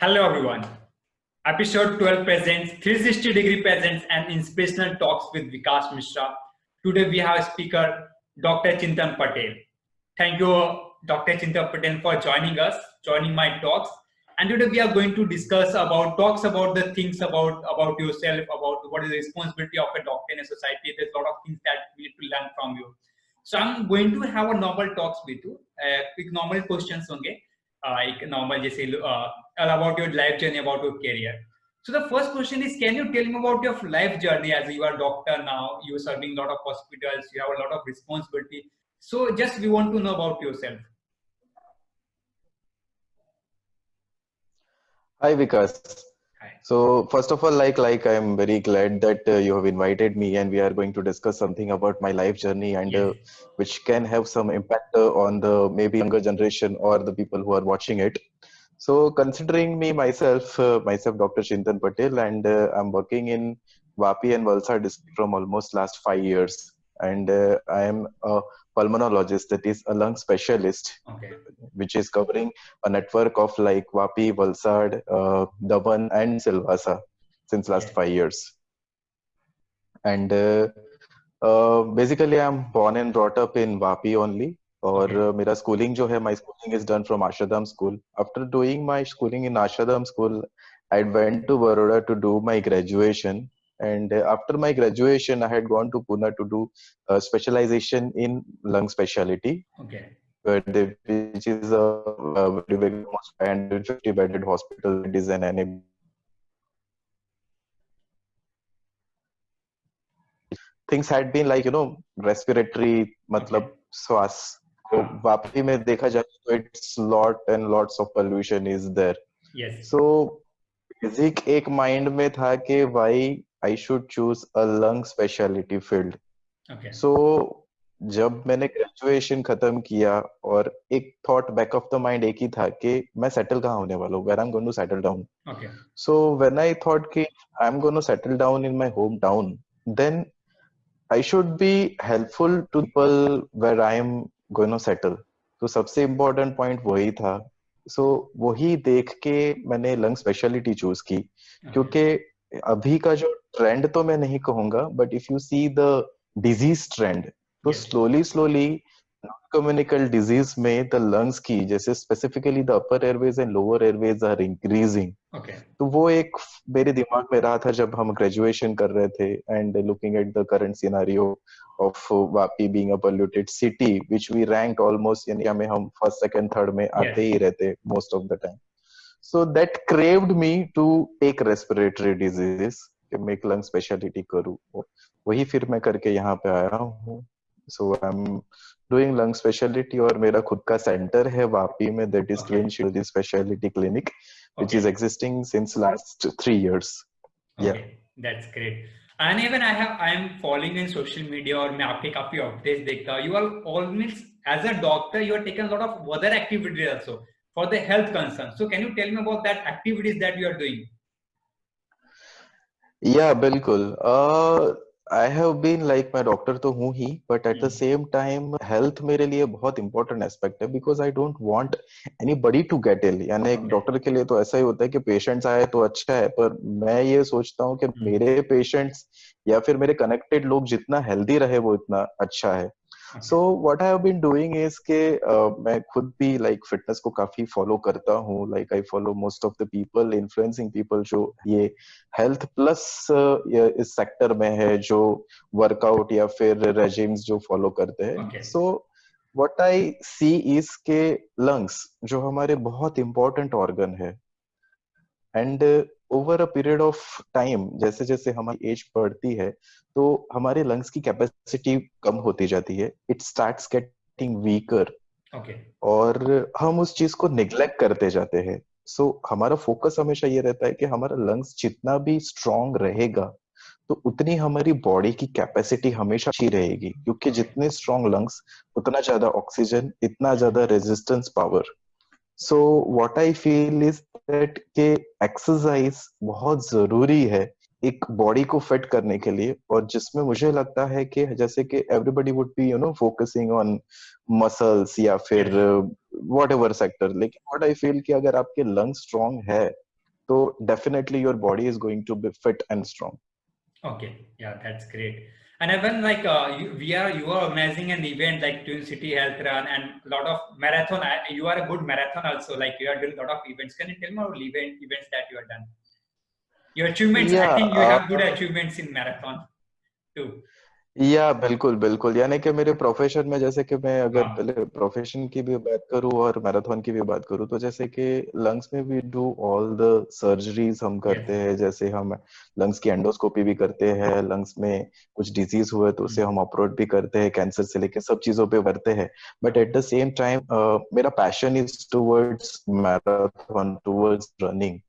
Hello everyone. Episode 12 presents 360-degree presents and inspirational talks with Vikas Mishra. Today we have speaker Dr. Chintan Patel. Thank you, Dr. Chintan Patel, for joining us, joining my talks. And today we are going to discuss about the things about yourself, about what is the responsibility of a doctor in a society. There's a lot of things that we need to learn from you. So I'm going to have a normal talks with you. Quick normal questions होंगे. एक normal जैसे about your life journey, about your career. So the first question is, can you tell me about your life journey as you are a doctor now? You're serving a lot of hospitals. You have a lot of responsibility. So just we want to know about yourself. Hi Vikas. Hi. So first of all, I'm very glad that you have invited me, and we are going to discuss something about my life journey and Yes. which can have some impact on the maybe younger generation or the people who are watching it. So considering me myself, Dr. Chintan Patel, and I'm working in Vapi and Valsad district from almost last 5 years, and I am a pulmonologist, that is a lung specialist, Okay. which is covering a network of like Vapi, Valsad, Daman, and Silvassa since last Yes. 5 years. And basically, I'm born and brought up in Vapi only. और Okay. मेरा schooling जो है, my schooling is done from Ashadam School. After doing my schooling in Ashadam School, I went to Baroda to do my graduation. And after my graduation, I had gone to Pune to do specialization in lung specialty, Okay. which is a very big, almost 550 bedded hospital. It is an NAB. Things had been like, respiratory, matlab, swas. So, Vapi में देखा जाए तो it's lot and lots of pollution is there. Yes. So, basic एक mind में था कि why I should choose a lung specialty field. Okay. So, जब मैंने ग्रेजुएशन खत्म किया और एक thought back of the mind एक ही था कि मैं सेटल कहाँ होने वाला हूँ, where I'm going to settle down. Okay. So when I thought कि I'm going to settle down in my hometown, then I should be helpful to people where I am going to settle. तो सबसे important point वही था. सो वही देख के मैंने lung speciality choose की, क्योंकि अभी का जो ट्रेंड तो मैं नहीं कहूंगा, but if you see the disease trend, तो स्लोली कम्युनिकल डिजीज में द लंग्स की, जैसे specifically the upper airways and lower airways are increasing. Okay. तो वो एक मेरे दिमाग में रहा था जब हम ग्रेजुएशन कर रहे थे, and looking at the current scenario of Vapi being a polluted city, which we ranked almost, India में हम फर्स्ट सेकंड थर्ड में आते ही रहते most of the time. So that craved me to take respiratory diseases, कि मैं एक lung speciality करूं. वही फिर मैं करके यहाँ पे आया हूँ. So I am doing lung speciality, और मेरा खुद का सेंटर है वापी में, that is twin shield speciality clinic, which is existing since last 3 years. Okay. Yeah. That's great. And even I am following in social media और मैं आपके काफी updates देखता हूँ. You are always, as a doctor, you are taking a lot of other activities also for the health concern. So can you tell me about that activities that you are doing? Yeah, बिल्कुल. I have been like, मैं doctor तो हूँ ही, but at the same time health मेरे लिए बहुत important aspect है, because I don't want anybody to get ill. यानी एक डॉक्टर के लिए तो ऐसा ही होता है कि पेशेंट्स आए तो अच्छा है, पर मैं ये सोचता हूँ कि मेरे पेशेंट्स या फिर मेरे कनेक्टेड लोग जितना हेल्दी रहे वो इतना अच्छा है. So what I have been doing is कि मैं खुद भी like फिटनेस को काफी फॉलो करता हूँ. Like I follow most of the people, influencing people जो ये हेल्थ प्लस इस सेक्टर में है, जो वर्कआउट या फिर रेजिम्स जो फॉलो करते हैं. So what I see is के लंग्स जो हमारे बहुत इंपॉर्टेंट ऑर्गन है, and over a period of time जैसे जैसे हमारी एज बढ़ती है तो हमारे लंग्स की कैपेसिटी कम होती जाती है. इट स्टार्ट्स गेटिंग वीकर, और हम उस चीज को निग्लेक्ट करते जाते हैं. सो हमारा फोकस हमेशा ये रहता है कि हमारा लंग्स जितना भी स्ट्रांग रहेगा तो उतनी हमारी बॉडी की कैपेसिटी हमेशा अच्छी रहेगी, क्योंकि जितने स्ट्रांग लंग्स उतना ज्यादा ऑक्सीजन, इतना ज्यादा resistance power. So what I feel is that के एक्सरसाइज बहुत जरूरी है एक बॉडी को फिट करने के लिए, और जिसमें मुझे लगता है कि जैसे कि everybody would be focusing on muscles या फिर व्हाटएवर सेक्टर, लेकिन व्हाट आई फील कि अगर आपके लंग स्ट्रांग है तो definitely your body is going to be fit and strong. Okay, yeah, that's great. And even like you are organizing an event like Twin City Health Run and a lot of marathon. You are a good marathon also. Like you are doing a lot of events. Can you tell me about events that you have done? Your achievements. I Yeah, think you have good achievements in marathon too. या बिल्कुल बिल्कुल, यानी कि मेरे profession में, जैसे कि मैं अगर Wow. पहले प्रोफेशन की भी बात करूं और मैराथन की भी बात करूं, तो जैसे कि लंग्स में भी डू ऑल द सर्जरीज हम Yes. करते हैं। जैसे हम लंग्स की एंडोस्कोपी भी करते हैं, लंग्स में कुछ डिजीज हुए तो उसे Hmm. हम ऑपरेट भी करते हैं, कैंसर से लेके सब चीजों पे करते हैं। But Okay. At the same time मेरा passion is towards marathon, towards running.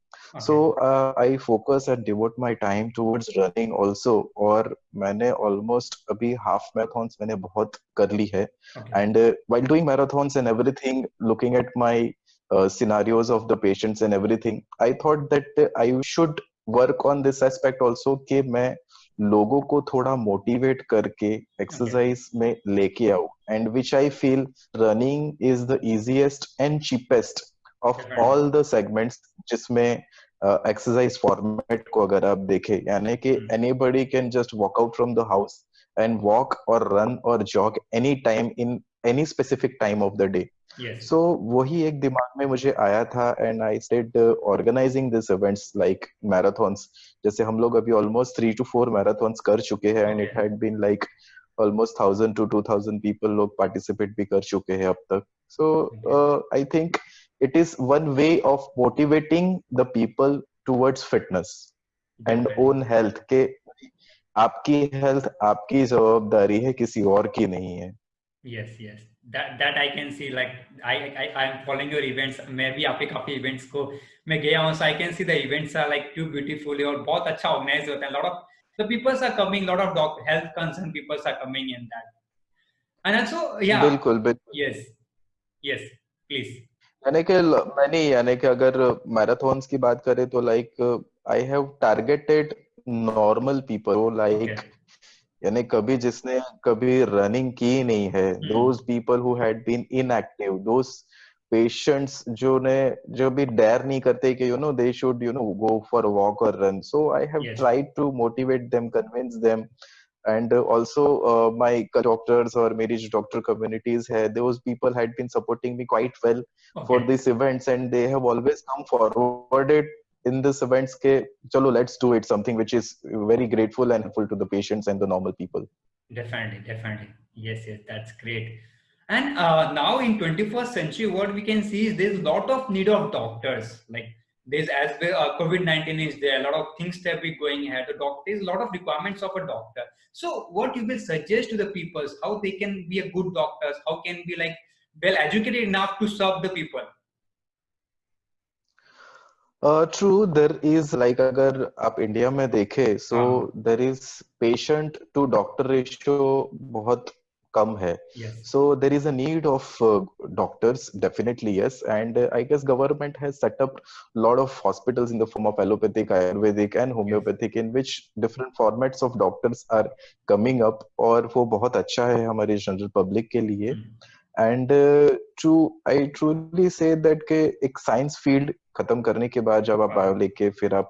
So Okay. I focus and devote my time towards running also, और मैंने almost अभी half marathons मैंने बहुत कर ली है। Okay. And while doing marathons and everything, looking at my scenarios of the patients and everything, I thought that I should work on this aspect also, कि मैं लोगों को थोड़ा मोटिवेट करके Okay. एक्सरसाइज में लेके आऊं, and which I feel running is the easiest and cheapest of Definitely. All the segments, जिसमें एक्सरसाइज फॉर्मेट को अगर आप देखें, यानी कि Hmm. Anybody can just walk out from the house and walk और रन और jog any time in any specific time of the day. Yes. So वही एक दिमाग में मुझे आया था, and I started organising this events like marathons. जैसे हम लोग अभी ऑलमोस्ट 3 to 4 मैराथन्स कर चुके हैं, and Okay. It had been like almost 1000 to 2000 people लोग पार्टिसिपेट भी कर चुके हैं अब तक। So Okay. I think it is one way of motivating the people towards fitness and Definitely. own health, के आपकी हेल्थ आपकी जवाबदारी है, किसी और की नहीं है। Yes, yes. That I can see. Like I am following your events. मैं भी आपके काफी events को मैं गया हूँ. So I can see the events are like too beautifully और बहुत अच्छा organized होता है. Lot of the people are coming. Lot of health concerned people are coming in that. And also, yeah, बिल्कुल बिल्कुल, yes, yes, please. यानी कि मैंने, यानी कि अगर मैराथन्स की बात करें तो like I have targeted normal people, like Okay. यानी कभी जिसने कभी रनिंग की नहीं है, Hmm. Those people who had been inactive, those patients जो ने जो भी डेयर नहीं करते कि they should go for walk और run. So I have Yes. Tried to motivate them, convince them, and also my doctors or मेरी जो doctor communities है, those people had been supporting me quite well for Okay. these events, and they have always come forwarded in this events के चलो let's do it, something which is very grateful and helpful to the patients and the normal people. Definitely, definitely. Yes, yes, that's great. And now in 21st century, what we can see is there's a lot of need of doctors. Like there's as well, COVID-19 is there, a lot of things that be going ahead. The doctor, there's a lot of requirements of a doctor. So what you will suggest to the people, how they can be a good doctors, how can be like well educated enough to serve the people? True, there is like अगर आप India में देखें, so Uh-huh. there is patient to doctor ratio बहुत कम है. Yes. So there is a need of doctors, definitely yes, and I guess government has set up a lot of hospitals in the form of allopathic, Ayurvedic and Yes. homeopathic, in which different formats of doctors are coming up, और वो बहुत अच्छा है हमारी general public के लिए। Hmm. And true I truly say that के एक साइंस फील्ड खत्म करने के बाद जब आप Wow. बायो लेके फिर आप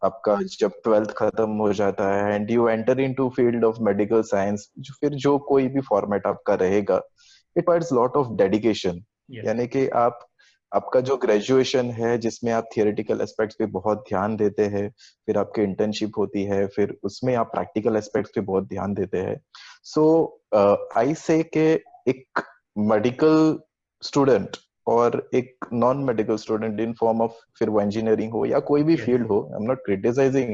आपका जब 12th खत्म हो जाता है and you enter into field of medical science, फिर जो कोई भी फॉर्मेट आपका रहेगा, it requires lot of dedication. Yes. यानी कि आप आपका जो ग्रेजुएशन है जिसमें आप थियोरेटिकल एस्पेक्ट्स पे बहुत ध्यान देते हैं, फिर आपकी इंटर्नशिप होती है, फिर उसमें आप प्रैक्टिकल एस्पेक्ट्स पे बहुत ध्यान देते हैं। सो आई से के एक मेडिकल स्टूडेंट और एक non medical student in form of, फिर वो इंजीनियरिंग हो या कोई भी Yes. फील्ड हो, I am not criticising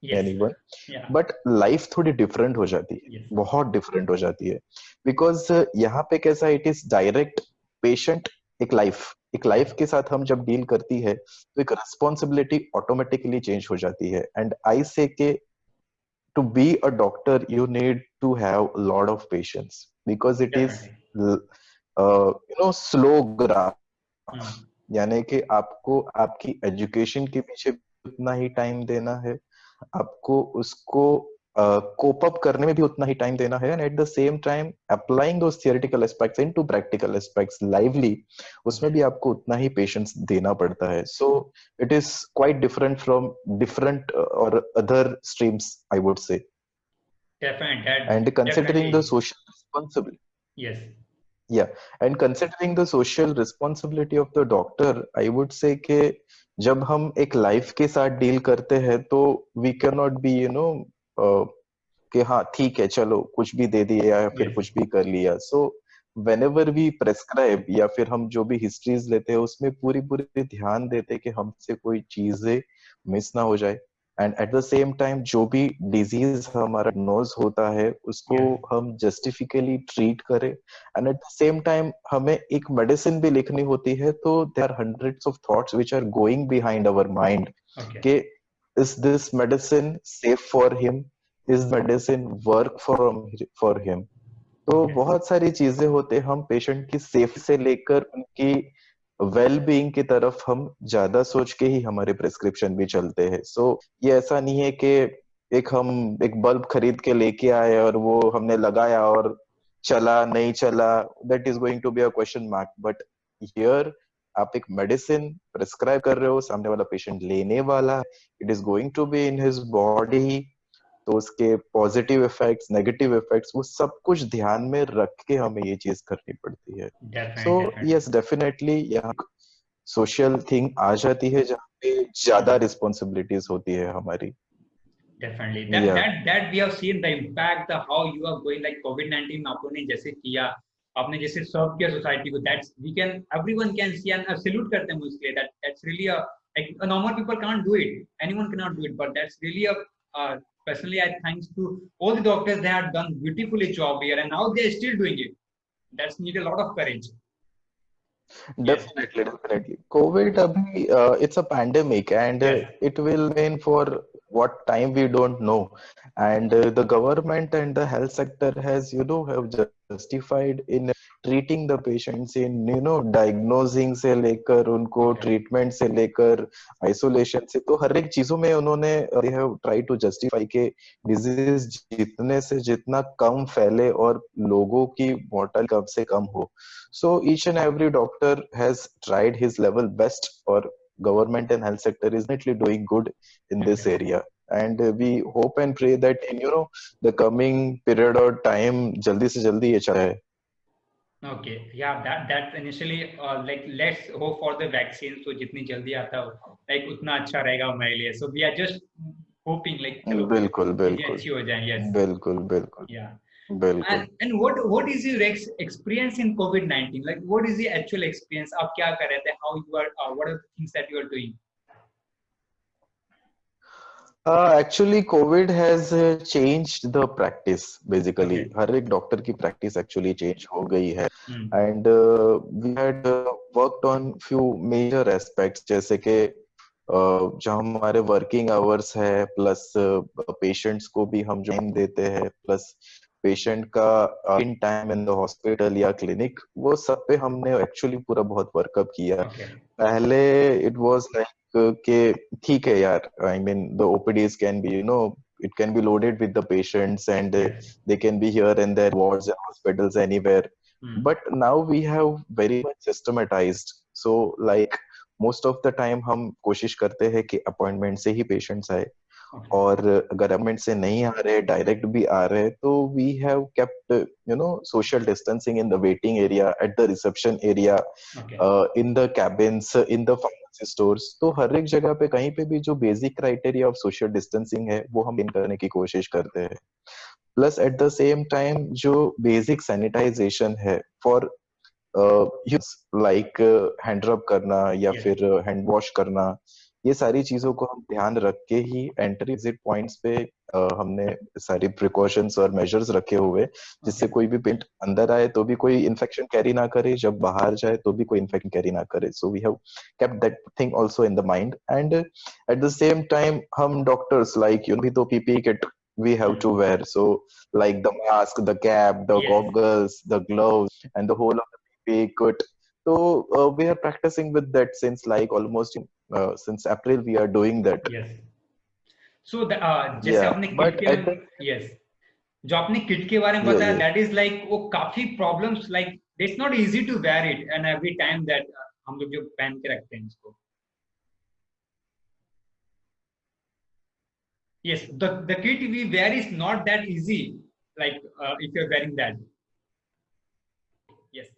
Yes. Anyone, Yeah. But life थोड़ी डिफरेंट हो जाती है, Yes. बहुत डिफरेंट हो जाती है। बिकॉज यहाँ पे कैसा, इट इज डायरेक्ट पेशेंट, एक Yes. लाइफ के साथ हम जब डील करती है तो एक रिस्पॉन्सिबिलिटी ऑटोमेटिकली चेंज हो जाती है। एंड आई से के to be a doctor you need to have a lot of patience, because it is Definitely. slow graph, Hmm. यानी कि आपको आपकी एजुकेशन के पीछे उतना ही टाइम देना है, आपको उसको कोप अप करने में भी उतना ही टाइम देना है, and at the same time applying those theoretical aspects into practical aspects lively, उसमें भी आपको उतना ही पेशेंस देना पड़ता है. So it is quite different from different और other streams, I would say. Definitely, that And considering the definitely, social responsibility, yes. yeah, and considering the social responsibility of the doctor, I would say कि जब हम एक life के साथ deal करते हैं तो we cannot be, कि हाँ ठीक है चलो कुछ भी दे दिया या फिर Yes. कुछ भी कर लिया. सो whenever we prescribe या फिर हम जो भी हिस्ट्रीज लेते हैं उसमें पूरी पूरी ध्यान देते हैं कि हमसे कोई चीजें मिस ना हो जाए, and at the same time जो भी डिजीज हमारा नोज होता है उसको Yes. हम जस्टिफिकली ट्रीट करें, and at the same time हमें एक मेडिसिन भी लिखनी होती है तो there are hundreds of thoughts which are going behind our mind Okay. कि is this medicine safe for him, is medicine work for him. तो Okay. बहुत सारी चीजें होते हैं, हम पेशेंट की सेफ से लेकर उनकी वेल बीइंग की तरफ हम ज्यादा सोच के ही हमारे प्रिस्क्रिप्शन भी चलते हैं. सो ये ऐसा नहीं है कि हम एक बल्ब खरीद के लेके आए और वो हमने लगाया और चला नहीं चला, that is going to be a question mark. But here आप एक मेडिसिन प्रिस्क्राइब कर रहे हो, सामने वाला पेशेंट लेने वाला, it is going to be in his body, तो उसके पॉजिटिव इफेक्ट्स नेगेटिव इफेक्ट्स वो सब कुछ ध्यान में रख के हमें ये चीज करनी पड़ती है. सो Definitely, definitely. यस डेफिनेटली यहाँ सोशल थिंग आ जाती है जहाँ पे ज्यादा रिस्पॉन्सिबिलिटीज होती है हमारी. Definitely. That या that that we have seen the impact, the how you are going like COVID-19 में आप लोगों ने जैसे किया, आपने जैसे सर्व किया सोसाइटी को, that's we can everyone can see and salute करते हैं उसके लिए. That's really a like a normal people can't do it. Anyone cannot do it, but that's really a personally I thanks to all the doctors, they have done beautifully job here and now they are still doing it. That's need a lot of courage. Yes. Definitely COVID अभी it's a pandemic and Yes. It will main for what time we don't know, and the government and the health sector has have justified in treating the patients, in diagnosing से लेकर उनको Okay. treatment से लेकर isolation से, तो हर एक चीजों में उन्होंने they have tried to justify के disease जितने से जितना कम फैले और लोगों की mortality कम से कम हो. So each and every doctor has tried his level best, or government and health sector is definitely doing good in this Okay. area, and we hope and pray that in the coming period or time jaldi se jaldi ye chale. Okay, yeah, that initially like let's hope for the vaccine. So जितनी जल्दी आता हो like उतना अच्छा रहेगा हमारे लिए. So we are just hoping like चलो बिल्कुल चीजें बिल्कुल अच्छी हो जाएं. Yes, बिल्कुल बिल्कुल yeah. बिल्कुल. And what is your experience in COVID-19? Like what is the actual experience? आप क्या कर रहे थे? How you are? What are the things that you are doing? Actually COVID has changed the practice basically. Okay. हर एक doctor की practice actually change हो गई है, Hmm. And we had worked on few major aspects, जैसे कि जहाँ हमारे working hours है, प्लस पेशेंट्स को भी हम टाइम देते हैं, प्लस पेशेंट का in time in the hospital या क्लिनिक, वो सब पे हमने एक्चुअली पूरा बहुत वर्कअप किया. Okay. पहले इट वाज लाइक कि ठीक है यार, I mean the OPTs can be it can be loaded with the patients, and Yes. they can be here and there wards and hospitals anywhere. Hmm. But now we have very much systematized, so like most of the time हम कोशिश करते हैं कि appointment से ही patients आए, Okay. और अगर appointment से नहीं आ रहे, डायरेक्ट भी आ रहे, तो we have kept social distancing in the waiting area, at the reception area, Okay. In the cabins, in the pharmacy stores. तो हर एक जगह पे कहीं पे भी जो basic criteria of social distancing है वो हम इन करने की कोशिश करते हैं. Plus at the same time जो बेसिक सैनिटाइजेशन है फॉर लाइक हैंड रब करना या Yes. फिर हैंड वॉश करना, ये सारी चीजों को हम ध्यान रख के ही एंट्री एग्जिट पॉइंट्स पे हमने सारी प्रिकॉशंस और मेजर्स रखे हुए, जिससे Okay. कोई भी पेशेंट अंदर आए तो भी कोई इन्फेक्शन कैरी ना करे, जब बाहर जाए तो भी कोई इन्फेक्शन कैरी ना करे. So we have kept that thing also in the mind, and at the same time हम डॉक्टर्स लाइक भी तो PPE kit we have Hmm. to wear, so like the mask, the cap, the Yes. goggles, the gloves, and the whole of the PPE kit. So we are practicing with that since like almost since April we are doing that. Yes. सो जैसे Yeah, आपने kit but के, at the yes, जो आपने kit के बारे में yeah, बताया, yeah. That is like वो काफी problems, like it's not easy to wear it and every time that हम लोग जो पहन के रखते हैं इसको. Yes, the kit we wear is not that easy. Like if you're wearing that. Yes.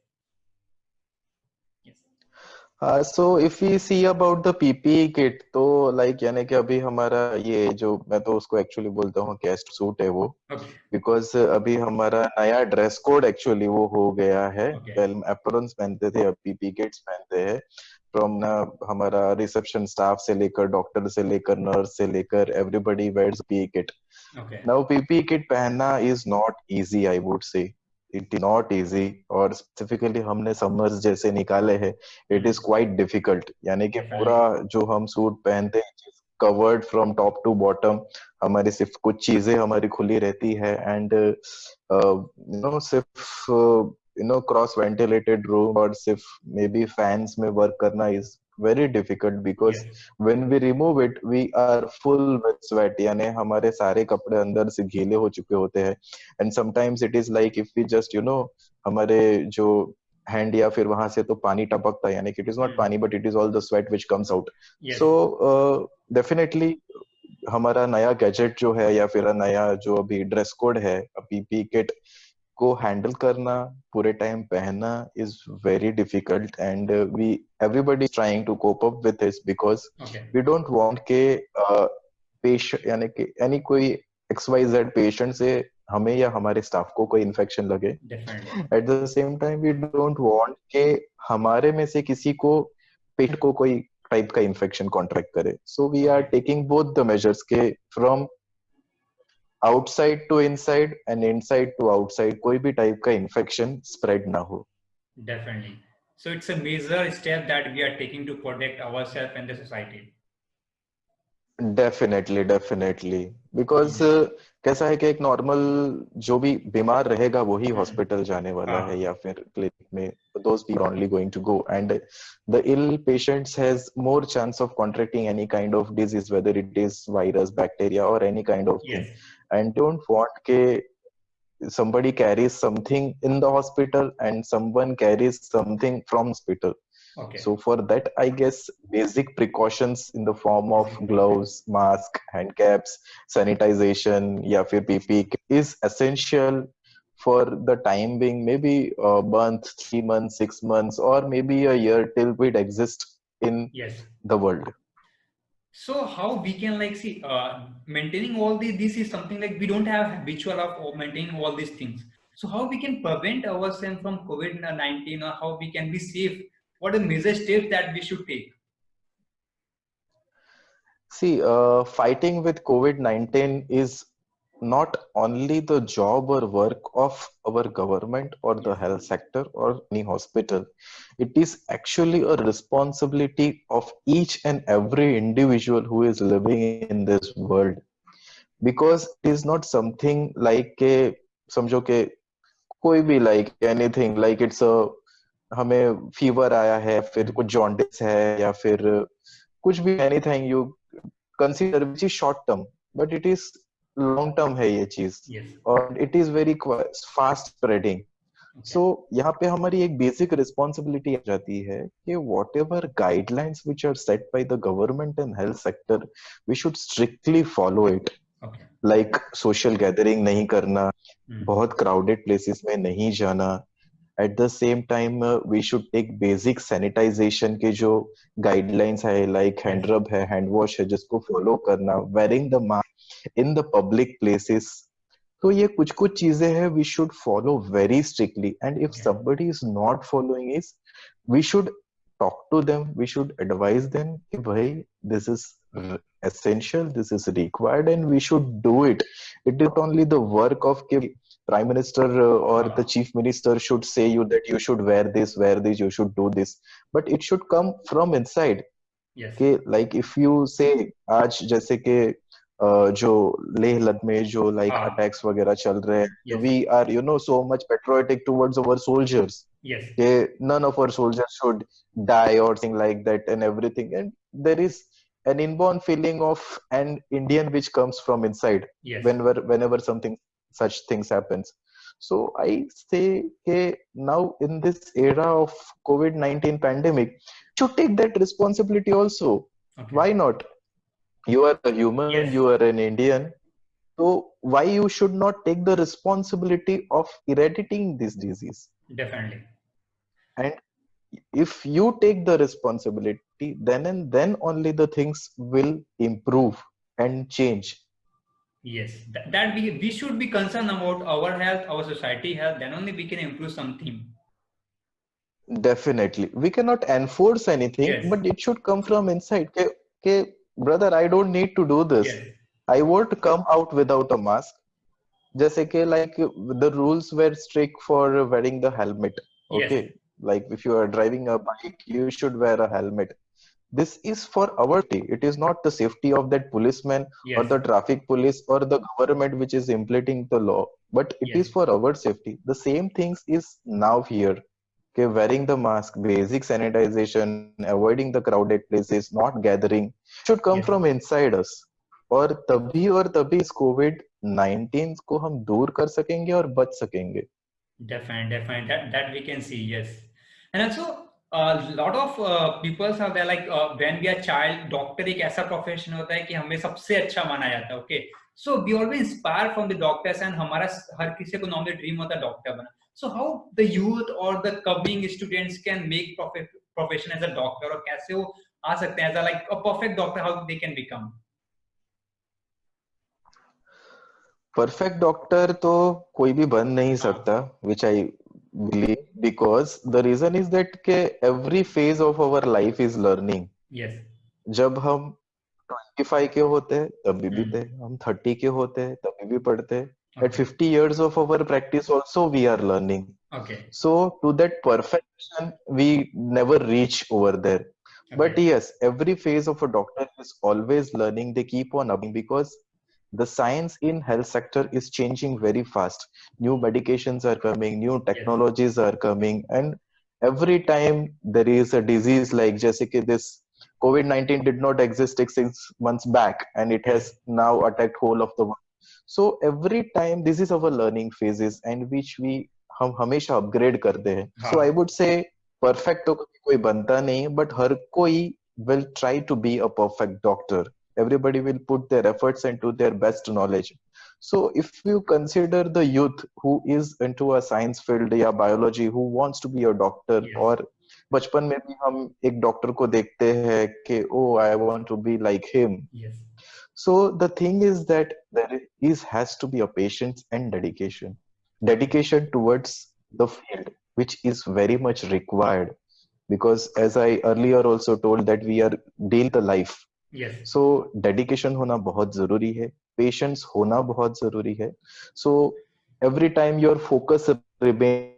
Yes. So if we see about the PPE kit, तो like यानी कि अभी हमारा ये जो मैं तो उसको एक्चुअली बोलता हूँ गेस्ट सूट है वो, Okay. बिकॉज अभी हमारा नया ड्रेस कोड एक्चुअली वो हो गया है. Okay. पहले एप्रॉन्स पहनते थे, अब पीपी किट्स पहनते हैं. फ्रॉम ना हमारा रिसेप्शन स्टाफ से लेकर डॉक्टर से लेकर नर्स से लेकर everybody wears PP kit. Okay. Now PP kit पहनना is not easy, I would say it is not easy. और स्पेसिफिकली हमने समर्स जैसे निकाले हैं, इट इज क्वाइट डिफिकल्ट. यानी कि पूरा Definitely. जो हम सूट पहनते हैं covered from top to bottom, हमारी सिर्फ कुछ चीजें हमारी खुली रहती है. एंड सिर्फ क्रॉस वेंटिलेटेड रूम और सिर्फ मे बी फैंस में वर्क करना is very difficult, because Yes. when we remove it we are full with sweat. यानी हमारे सारे कपड़े अंदर से गीले हो चुके होते हैं. and sometimes it is like if we just हमारे जो हैंड या फिर वहां से तो पानी टपकता है, यानी कि इट इज नॉट पानी but it is all the sweat which comes out. Yes. So definitely हमारा नया गैजेट जो है या फिर नया जो अभी ड्रेस कोड है पीपी किट को हैंडल करना, पूरे टाइम पहनना is very difficult. And we everybody is trying to cope up with this because Okay. We don't want के पेशेंट यानी कि एनी कोई XYZ पेशेंट से हमें या हमारे स्टाफ को कोई इन्फेक्शन लगे. Definitely. At the same time we don't want के हमारे में से किसी को पेशेंट को कोई टाइप का इन्फेक्शन कॉन्ट्रैक्ट करे. So we are Okay. Taking both the measures के from outside to inside and inside to outside कोई भी टाइप का इन्फेक्शन स्प्रेड ना हो. Definitely. So it's a major step that we are taking to protect ourselves and the society. Definitely definitely. Because Yes. कैसा है कि एक normal जो भी बीमार रहेगा वही Hmm. हॉस्पिटल जाने वाला है हाँ. या फिर क्लिनिक में. those people are only going to go, and the ill patients has more chance of contracting any kind of disease, whether it is virus, bacteria or any kind of thing. Yes. And don't want ke somebody carries something in the hospital and someone carries something from hospital. Okay. So for that, I guess basic precautions in the form of Basic gloves, mask, hand caps, sanitization, या फिर PPE is essential for the time being. Maybe a month, 3 months, 6 months, or maybe a year till it exists in Yes. the world. So how we can like see maintaining all these, this is something like we don't have habitual of maintaining all these things. So how we can prevent ourselves from COVID-19, or how we can be safe? What are the major steps that we should take? See, fighting with COVID-19 is not only the job or work of our government or the Yes. health sector or any hospital. It is actually a responsibility of each and every individual who is living in this world. Because it is not something like के समझो कि कोई भी like anything like it's a हमें fever आया है, फिर कुछ जॉन्डिस है या फिर कुछ भी anything you consider which is short term, but it is long term है ये चीज. Yes. और it is very fast spreading. Okay. सो यहाँ पे हमारी एक बेसिक रिस्पॉन्सिबिलिटी आ जाती है कि whatever guidelines which are set by the government and health sector we should strictly follow it. Okay. Like social gathering नहीं करना, Hmm. बहुत क्राउडेड प्लेसेस में नहीं जाना. At the same time we should take basic sanitisation के जो guidelines है, like hand रब है, हैंड वॉश है, जिसको फॉलो करना, wearing the mask in the public places. तो ये कुछ कुछ चीजें हैं we should follow very strictly. And if Okay. somebody is not following it, we should talk to them, we should advise them कि भाई this is essential, this is required and we should do it. It is not only the work of कि prime minister or the chief minister should say you that you should wear this, you should do this, but it should come from inside. Yes. कि like if you say आज जैसे कि जो लेह लद्दाख में जो like हाँ. attacks वगैरह चल रहे हैं, Yes. we are so much patriotic towards our soldiers. Yes. None of our soldiers should die or something like that and everything. And there is an inborn feeling of an Indian which comes from inside Yes, whenever something such things happens. So I say, hey, now in this era of COVID-19 pandemic, should take that responsibility also. okay, Why not? You are a human, yes, you are an Indian. So why you should not take the responsibility of eradicating this disease? definitely. And if you take the responsibility, then and then only the things will improve and change. Yes, that we should be concerned about our health, our society health. Then only we can improve something. Definitely. We cannot enforce anything, Yes, but it should come from inside. Okay, brother, I don't need to do this. yes, I won't come out without a mask. जैसे कि like the rules were strict for wearing the helmet. yes, Okay, like if you are driving a bike, you should wear a helmet. This is for our safety. It is not the safety of that policeman or yes, the traffic police or the government which is implementing the law, but it yes, is for our safety. The same things is now here. Okay, wearing the mask, basic sanitization, avoiding the crowded places, not gathering, should come yes. from inside us. और तभी इस Covid 19 को हम दूर कर सकेंगे और बच सकेंगे. Definitely, definitely. That we can see, yes. And also, a lot of people are there like when we are child, doctor एक ऐसा profession होता है कि हमें सबसे अच्छा माना जाता है, okay. So we always inspire from the doctors and हमारा हर किसी को normally dream होता है doctor बना. So how the youth or the coming students can make profession as a doctor और कैसे वो आ सकते हैं as a like a perfect doctor, how they can become? Perfect doctor तो कोई भी बन नहीं हाँ, सकता, which I believe, because the reason is that के every phase of our life is learning. yes, जब हम 25 के होते हैं तभी भी hmm, थे, हम 30 के होते हैं तभी भी पढ़ते हैं. At okay, 50 years of our practice also we are learning. okay, So to that perfection we never reach over there. But okay, yes, every phase of a doctor is always learning. They keep on upping because the science in health sector is changing very fast. New medications are coming, new yes, technologies are coming, and every time there is a disease like Jessica, this COVID-19 did not exist 6 months back, and it yes, has now attacked whole of the world. So every time this is our learning phases and which we हम हमेशा upgrade करते हैं. So I हाँ, would say perfect तो कभी कोई बनता नहीं, but हर कोई will try to be a perfect doctor. Everybody will put their efforts into their best knowledge. So if you consider the youth who is into a science field या biology who wants to be a doctor, yes, और बचपन में भी हम एक doctor को देखते हैं कि oh I want to be like him. yes, So the thing is that there is has to be a patience and dedication towards the field, which is very much required because as I earlier also told that we are deal the life. yes. So dedication होना बहुत जरूरी है, patience होना बहुत जरूरी है. So every time your focus remains.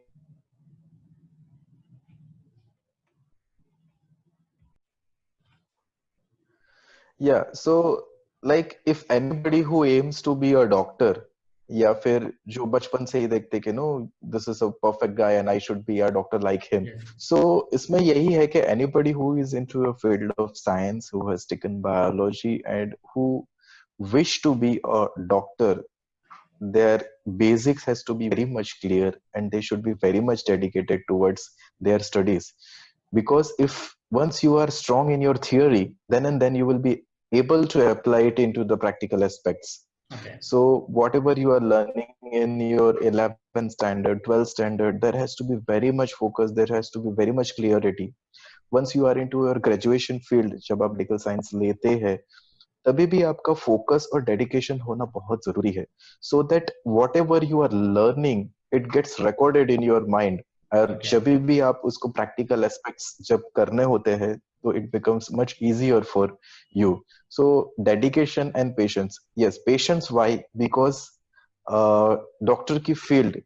Yeah, so like if anybody who aims to be a doctor या फिर जो बचपन से ही देखते कि no this is a perfect guy and I should be a doctor like him. Yes, so इसमें यही है कि anybody who is into a field of science who has taken biology and who wish to be a doctor, their basics has to be very much clear and they should be very much dedicated towards their studies, because if once you are strong in your theory, then and then you will be able to apply it into the practical aspects. okay, So whatever you are learning in your 11th standard, 12th standard, there has to be very much focus, there has to be very much clarity. Once you are into your graduation field, जब आप medical science लेते हैं, तभी भी आपका focus और dedication होना बहुत जरूरी है, so that whatever you are learning it gets recorded in your mind. और okay, जब भी आप उसको प्रैक्टिकल एस्पेक्ट्स जब करने होते हैं तो it becomes much easier for you. So dedication and patience. Yes, patience why? Because doctor की फील्ड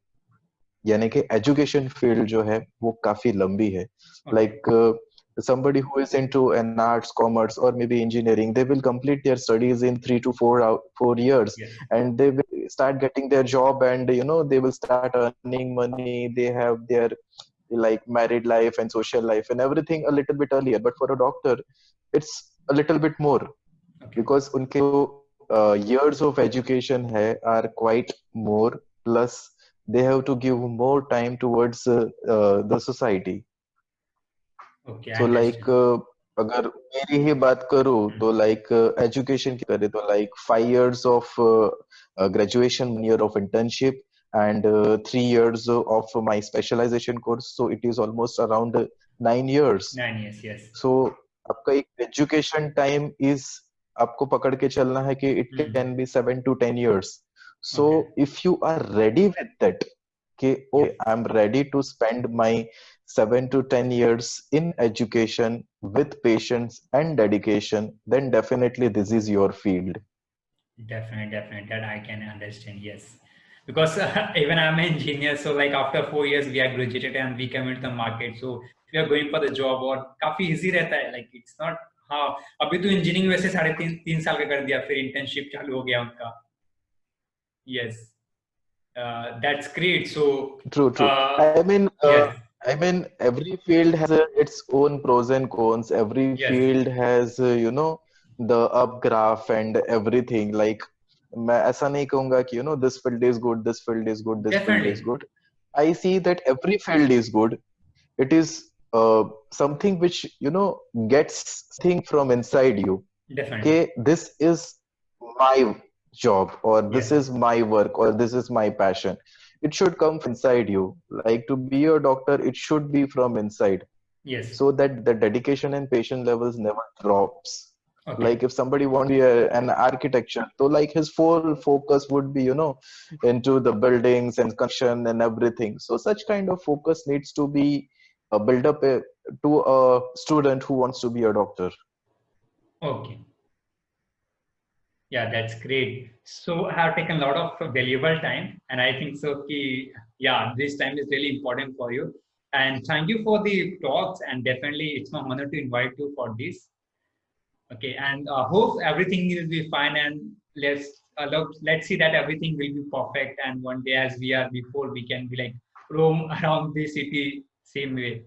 यानी कि एजुकेशन फील्ड जो है वो काफी लंबी है. okay, Like somebody who is into an arts, commerce, or maybe engineering, they will complete their studies in 3 to 4 years, yes, and they will start getting their job, and they will start earning money. They have their like married life and social life and everything a little bit earlier. But for a doctor, it's a little bit more Okay. because उनके years of education है are quite more, plus they have to give more time towards the society. Okay, I So like understand. अगर मेरी ही बात करूँ तो like education की करें तो like 5 years of graduation, 1 year of internship, and 3 years of my specialization course. So it is almost around 9 years. 9 years, yes. So आपका एक education time is आपको पकड़ के चलना है कि it can be 7 to 10 years. So Okay. if you are ready with that, कि okay, I'm ready to spend my 7 to 10 years in education with patience and dedication, then definitely this is your field. Definitely, that I can understand. Yes, because even I'm an engineer, so like after 4 years we are graduated and we come into the market. So we are going for the job और काफी easy रहता है. Like it's not हाँ अभी तो engineering वैसे 3.5 साल का कर दिया, फिर इंटर्नशिप चालू हो गया उनका. Yes, that's great. So True, true. uh, yes, I mean, every field has its own pros and cons. Every yes, field has, the up graph and everything. Like, मैं ऐसा नहीं कहूँगा कि, this field is good, this field is good, this field is definitely, good. I see that every field is good. It is something which, gets something from inside you. definitely. Okay, this is my job, or this Yes, is my work, or this is my passion. It should come from inside you. Like to be a doctor, it should be from inside, yes. so that the dedication and patient levels never drops. Okay. Like if somebody wants to be an architecture, so like his full focus would be, into the buildings and construction and everything. So such kind of focus needs to be built up to a student who wants to be a doctor. Okay. Yeah, that's great. So I have taken a lot of valuable time, and I think so. Yeah, this time is really important for you. And thank you for the talks. And definitely, it's my honor to invite you for this. Okay, and hope everything will be fine. And let's see that everything will be perfect. And one day, as we are before, we can be like roam around the city same way.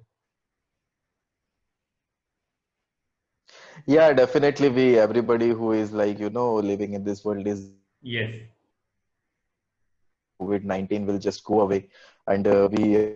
Yeah, definitely. Everybody who is like, living in this world is Yes. COVID-19 will just go away, and we